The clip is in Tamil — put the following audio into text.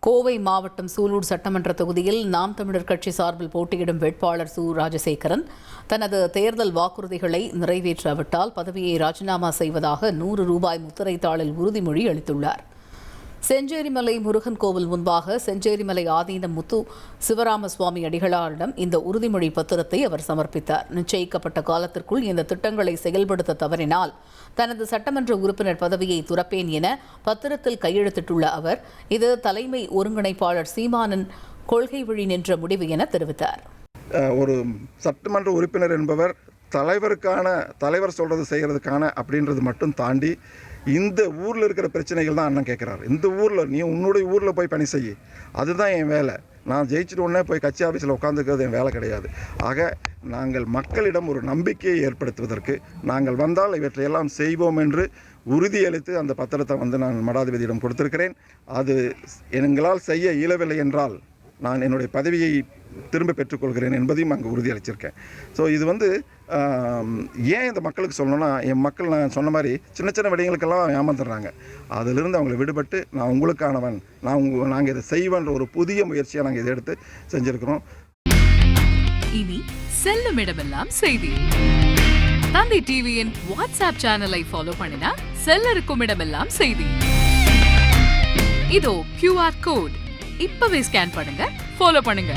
கோவை மாவட்டம் சூலூர் சட்டமன்ற தொகுதியில் நாம் தமிழர் கட்சி சார்பில் போட்டியிடும் வேட்பாளர் சு. ராஜசேகரன் தனது தேர்தல் வாக்குறுதிகளை நிறைவேற்றாவிட்டால் பதவியை ராஜினாமா செய்வதாக 100 ரூபாய் முத்திரை தாளில் உறுதிமொழி அளித்துள்ளார். செஞ்சேரிமலை முருகன் கோவில் முன்பாக செஞ்சேரிமலை ஆதீனம் முத்து சிவராமசுவாமி அடிகளாரிடம் இந்த உறுதிமொழி பத்திரத்தை அவர் சமர்ப்பித்தார். நிச்சயிக்கப்பட்ட காலத்திற்குள் இந்த திட்டங்களை செயல்படுத்த தவறினால் தனது சட்டமன்ற உறுப்பினர் பதவியை துறப்பேன் என பத்திரத்தில் கையெழுத்திட்டுள்ள அவர், இது தலைமை ஒருங்கிணைப்பாளர் சீமானின் கொள்கை வழி நின்ற முடிவு என தெரிவித்தார். ஒரு சட்டமன்ற உறுப்பினர் என்பவர் தலைவர் சொல்றது செய்கிறதுக்கான அப்படின்றது மட்டும் தாண்டி இந்த ஊரில் இருக்கிற பிரச்சனைகள் தான் அண்ணன் கேட்குறாரு. இந்த ஊரில் நீ உன்னுடைய ஊரில் போய் பணி செய்ய, அதுதான் என் வேலை. நான் ஜெயிச்சுட்டு உடனே போய் கட்சி ஆஃபீஸில் உட்காந்துக்கிறது என் வேலை கிடையாது. ஆக நாங்கள் மக்களிடம் ஒரு நம்பிக்கையை ஏற்படுத்துவதற்கு நாங்கள் வந்தால் இவற்றையெல்லாம் செய்வோம் என்று உறுதியளித்து அந்த பத்திரத்தை நான் மடாதிபதியிடம் கொடுத்திருக்கிறேன். அது எங்களால் செய்ய இயலவில்லை என்றால் நான் என்னுடைய பதவியை திரும்ப பெற்றுக்கொள்கிறேன் என்பதையும் அங்கே உறுதியளிச்சிருக்கேன். ஸோ இது ஏன் இந்த மக்களுக்கு சொல்லணும்னா, என் மக்கள் நான் சொன்ன மாதிரி சின்ன சின்ன விடயங்களுக்கெல்லாம் ஏமாந்துடுறாங்க. அதிலிருந்து அவங்களை விடுபட்டு நான் உங்களுக்கானவன், நாங்கள் இதை செய்வேன்ற ஒரு புதிய முயற்சியை நாங்கள் இதை எடுத்து செஞ்சுருக்கிறோம். இனி செல்லும் இடமெல்லாம் செய்தி. தந்தி டிவியின் வாட்ஸ்அப் சேனலை ஃபாலோ பண்ணினா செல்லருக்கும் இடமெல்லாம் செய்தி. இதோ QR கோட் இப்பவே ஸ்கேன் பண்ணுங்க, ஃபாலோ பண்ணுங்க.